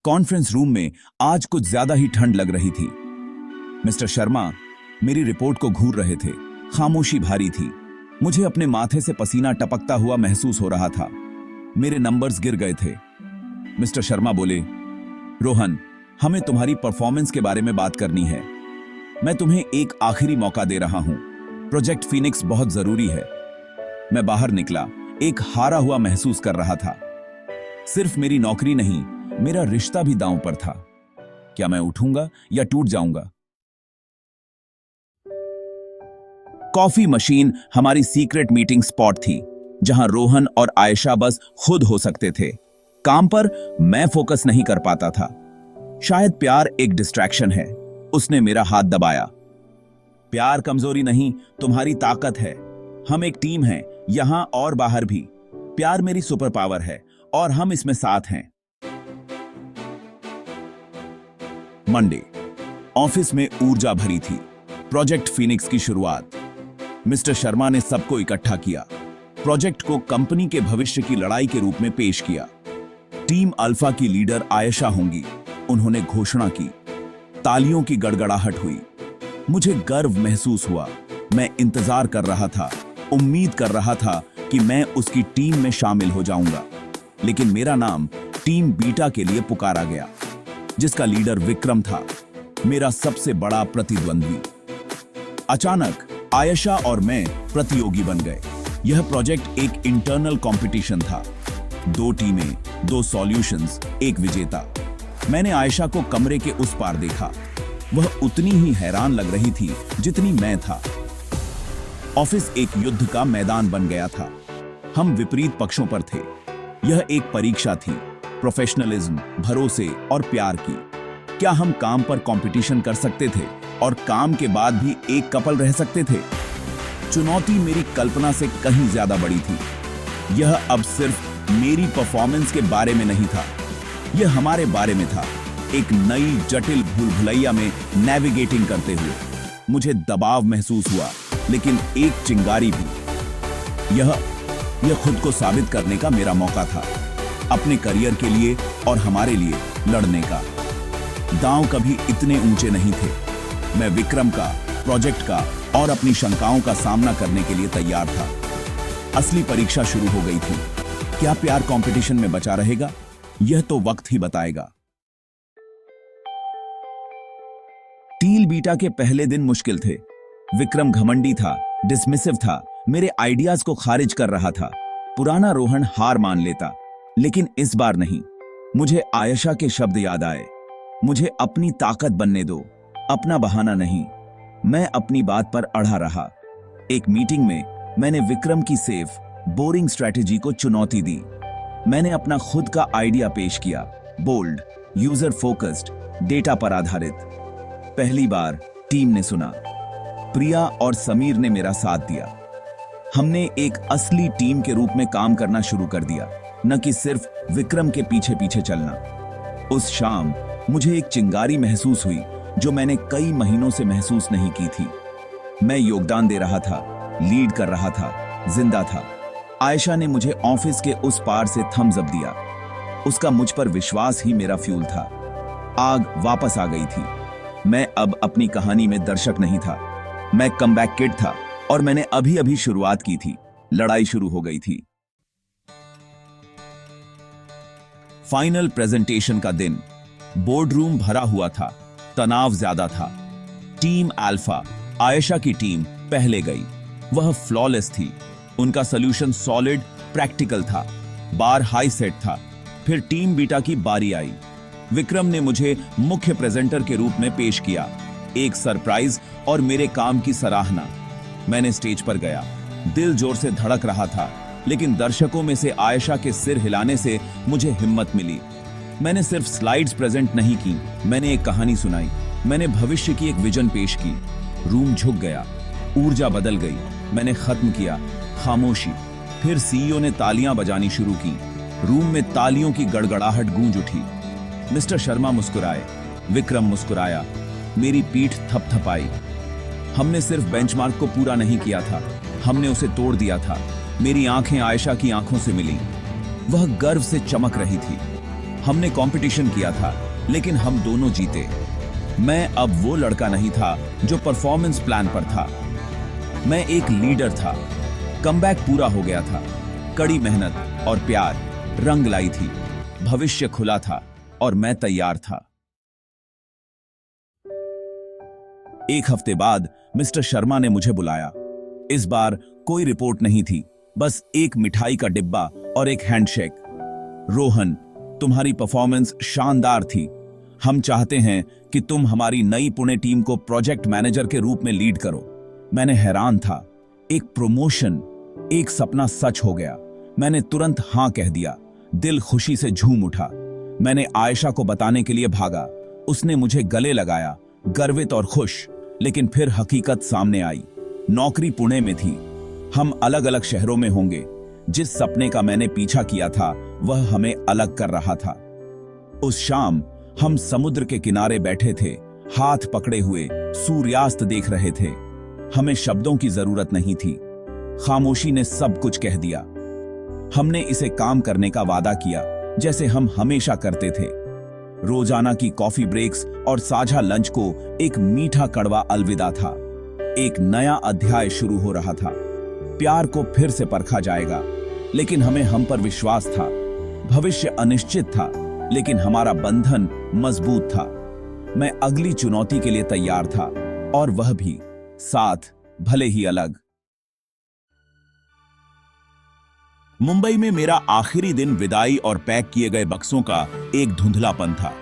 Conference room में आज कुछ ज्यादा ही ठंड लग रही थी। मिस्टर शर्मा मेरी रिपोर्ट को घूर रहे थे। खामोशी भारी थी। मुझे अपने माथे से पसीना टपकता हुआ महसूस हो रहा था। मेरे नंबर्स गिर गए थे। मिस्टर शर्मा बोले, रोहन, हमें तुम्हारी परफॉर्मेंस के बारे में बात करनी है। मैं तुम्हें एक आखिरी मौका दे रहा हूं। प्रोजेक्ट फीनिक्स बहुत जरूरी है। मैं बाहर निकला, एक हारा हुआ महसूस कर रहा था। सिर्फ मेरी नौकरी नहीं, मेरा रिश्ता भी दांव पर था। क्या मैं उठूंगा या टूट जाऊंगा? कॉफी मशीन हमारी सीक्रेट मीटिंग स्पॉट थी, जहां रोहन और आयशा बस खुद हो सकते थे। काम पर मैं फोकस नहीं कर पाता था। शायद प्यार एक डिस्ट्रैक्शन है। उसने मेरा हाथ दबाया। प्यार कमजोरी नहीं, तुम्हारी ताकत है। हम एक टीम हैं, यहां और बाहर भी। प्यार मेरी सुपर पावर है और हम इसमें साथ हैं। मंडे, ऑफिस में ऊर्जा भरी थी। प्रोजेक्ट फीनिक्स की शुरुआत। मिस्टर शर्मा ने सबको इकट्ठा किया। प्रोजेक्ट को कंपनी के भविष्य की लड़ाई के रूप में पेश किया। टीम अल्फा की लीडर आयशा होंगी, उन्होंने घोषणा की। तालियों की गड़गड़ाहट हुई। मुझे गर्व महसूस हुआ। मैं इंतजार कर रहा था, उम्मीद कर रहा था कि मैं उसकी टीम में शामिल हो जाऊंगा। लेकिन मेरा नाम टीम बीटा के लिए पुकारा गया, जिसका लीडर विक्रम था, मेरा सबसे बड़ा प्रतिद्वंद्वी। अचानक आयशा और मैं प्रतियोगी बन गए। यह प्रोजेक्ट एक इंटरनल कंपटीशन था। 2 टीमें, 2 सॉल्यूशंस, एक विजेता। मैंने आयशा को कमरे के उस पार देखा। वह उतनी ही हैरान लग रही थी जितनी मैं था। ऑफिस एक युद्ध का मैदान बन गया था। हम विपरीत पक्षों पर थे। यह एक परीक्षा थी, प्रोफेशनलिज्म, भरोसे और प्यार की। क्या हम काम पर कंपटीशन कर सकते थे और काम के बाद भी एक कपल रह सकते थे? चुनौती मेरी कल्पना से कहीं ज्यादा बड़ी थी। यह अब सिर्फ मेरी परफॉर्मेंस के बारे में नहीं था, यह हमारे बारे में था। एक नई जटिल भूलभुलैया में नेविगेटिंग करते हुए मुझे दबाव महसूस हुआ, लेकिन एक चिंगारी भी। यह खुद को साबित करने का मेरा मौका था, अपने करियर के लिए और हमारे लिए लड़ने का। दांव कभी इतने ऊंचे नहीं थे। मैं विक्रम का, प्रोजेक्ट का और अपनी शंकाओं का सामना करने के लिए तैयार था। असली परीक्षा शुरू हो गई थी। क्या प्यार कंपटीशन में बचा रहेगा? यह तो वक्त ही बताएगा। टील बीटा के पहले दिन मुश्किल थे। विक्रम घमंडी था, डिसमिसिव था, मेरे आइडियाज को खारिज कर रहा था। पुराना रोहन हार मान लेता, लेकिन इस बार नहीं। मुझे आयशा के शब्द याद आए, मुझे अपनी ताकत बनने दो, अपना बहाना नहीं। मैं अपनी बात पर अड़ा रहा। एक मीटिंग में मैंने विक्रम की सेफ, बोरिंग स्ट्रैटेजी को चुनौती दी। मैंने अपना खुद का आइडिया पेश किया, बोल्ड, यूजर फोकस्ड, डेटा पर आधारित। पहली बार टीम ने सुना। प्रिया और समीर ने मेरा साथ दिया। हमने एक असली टीम के रूप में काम करना शुरू कर दिया, न कि सिर्फ विक्रम के पीछे पीछे चलना। उस शाम मुझे एक चिंगारी महसूस हुई जो मैंने कई महीनों से महसूस नहीं की थी। मैं योगदान दे रहा था, लीड कर रहा था, जिंदा था। आयशा ने मुझे ऑफिस के उस पार से थम्स अप दिया। उसका मुझ पर विश्वास ही मेरा फ्यूल था। आग वापस आ गई थी। मैं अब अपनी कहानी में दर्शक नहीं था, मैं कमबैक किड था और मैंने अभी अभी शुरुआत की थी। लड़ाई शुरू हो गई थी। फाइनल प्रेजेंटेशन का दिन। बोर्डरूम भरा हुआ था, तनाव ज्यादा था। टीम अल्फा, आयशा की टीम पहले गई। वह फ्लॉलेस थी। उनका सॉल्यूशन सॉलिड, प्रैक्टिकल था। बार हाई सेट था। फिर टीम बीटा की बारी आई। विक्रम ने मुझे मुख्य प्रेजेंटर के रूप में पेश किया। एक सरप्राइज और मेरे काम की सराहना। मैंने स्टेज पर गया। दिल जोर से धड़क रहा था, लेकिन दर्शकों में से आयशा के सिर हिलाने से मुझे हिम्मत मिली। मैंने सिर्फ स्लाइड्स प्रेजेंट नहीं की, मैंने एक कहानी सुनाई। मैंने भविष्य की एक विजन पेश की। रूम झुक गया, ऊर्जा बदल गई। मैंने खत्म किया। खामोशी। फिर सीईओ ने तालियां बजानी शुरू की। रूम में तालियों की गड़गड़ाहट गूंज उठी। मिस्टर शर्मा मुस्कुराए, विक्रम मुस्कुराया, मेरी पीठ थपथपाई। हमने सिर्फ बेंचमार्क को पूरा नहीं किया था, हमने उसे तोड़ दिया था। मेरी आंखें आयशा की आंखों से मिली। वह गर्व से चमक रही थी। हमने कंपटीशन किया था, लेकिन हम दोनों जीते। मैं अब वो लड़का नहीं था जो परफॉर्मेंस प्लान पर था। मैं एक लीडर था। कमबैक पूरा हो गया था। कड़ी मेहनत और प्यार रंग लाई थी। भविष्य खुला था और मैं तैयार था। एक हफ्ते बाद मिस्टर शर्मा ने मुझे बुलाया। इस बार कोई रिपोर्ट नहीं थी, बस एक मिठाई का डिब्बा और एक हैंडशेक। रोहन, तुम्हारी परफॉर्मेंस शानदार थी। हम चाहते हैं कि तुम हमारी नई पुणे टीम को प्रोजेक्ट मैनेजर के रूप में लीड करो। मैंने हैरान था। एक प्रमोशन, एक सपना सच हो गया। मैंने तुरंत हां कह दिया। दिल खुशी से झूम उठा। मैंने आयशा को बताने के लिए भागा। उसने मुझे गले लगाया, गर्वित और खुश। लेकिन फिर हकीकत सामने आई। नौकरी पुणे में थी। हम अलग अलग शहरों में होंगे। जिस सपने का मैंने पीछा किया था वह हमें अलग कर रहा था। उस शाम हम समुद्र के किनारे बैठे थे, हाथ पकड़े हुए सूर्यास्त देख रहे थे। हमें शब्दों की जरूरत नहीं थी। खामोशी ने सब कुछ कह दिया। हमने इसे काम करने का वादा किया, जैसे हम हमेशा करते थे। रोजाना की कॉफी ब्रेक्स और साझा लंच को एक मीठा कड़वा अलविदा था। एक नया अध्याय शुरू हो रहा था। प्यार को फिर से परखा जाएगा, लेकिन हमें हम पर विश्वास था। भविष्य अनिश्चित था, लेकिन हमारा बंधन मजबूत था। मैं अगली चुनौती के लिए तैयार था, और वह भी साथ, भले ही अलग। मुंबई में मेरा आखिरी दिन विदाई और पैक किए गए बक्सों का एक धुंधलापन था।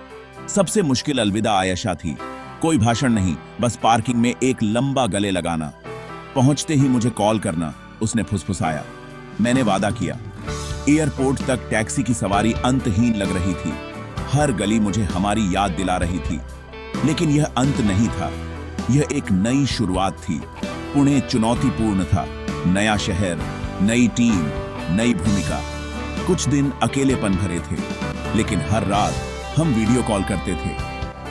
सबसे मुश्किल अलविदा आयशा थी। कोई भाषण नहीं, बस पार्किंग में एक लंबा गले लगाना। पहुंचते ही मुझे कॉल करना, उसने फुसफुसाया। मैंने वादा किया। एयरपोर्ट तक टैक्सी की सवारी अंतहीन लग रही थी। हर गली मुझे हमारी याद दिला रही थी। लेकिन यह अंत नहीं था, यह एक नई शुरुआत थी। पुणे चुनौतीपूर्ण था। नया शहर, नई टीम, नई भूमिका। कुछ दिन अकेलेपन भरे थे, लेकिन हर रात हम वीडियो कॉल करते थे।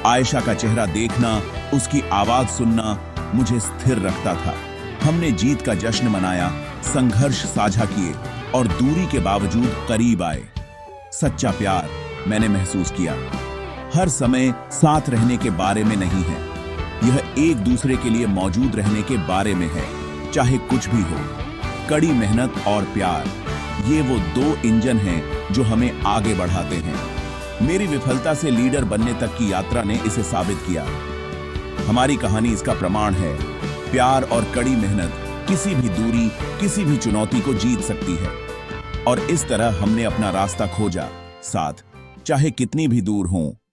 आयशा का चेहरा देखना, उसकी आवाज सुनना मुझे स्थिर रखता था। हमने जीत का जश्न मनाया, संघर्ष साझा किए और दूरी के बावजूद करीब आए। सच्चा प्यार मैंने महसूस किया। हर समय साथ रहने के बारे में नहीं है, यह एक दूसरे के लिए मौजूद रहने के बारे में है, चाहे कुछ भी हो। कड़ी मेहनत और प्यार, ये वो दो इंजन हैं जो हमें आगे बढ़ाते हैं। मेरी विफलता से लीडर बनने तक की यात्रा ने इसे साबित किया। हमारी कहानी इसका प्रमाण है। प्यार और कड़ी मेहनत किसी भी दूरी, किसी भी चुनौती को जीत सकती है। और इस तरह हमने अपना रास्ता खोजा, साथ, चाहे कितनी भी दूर हों।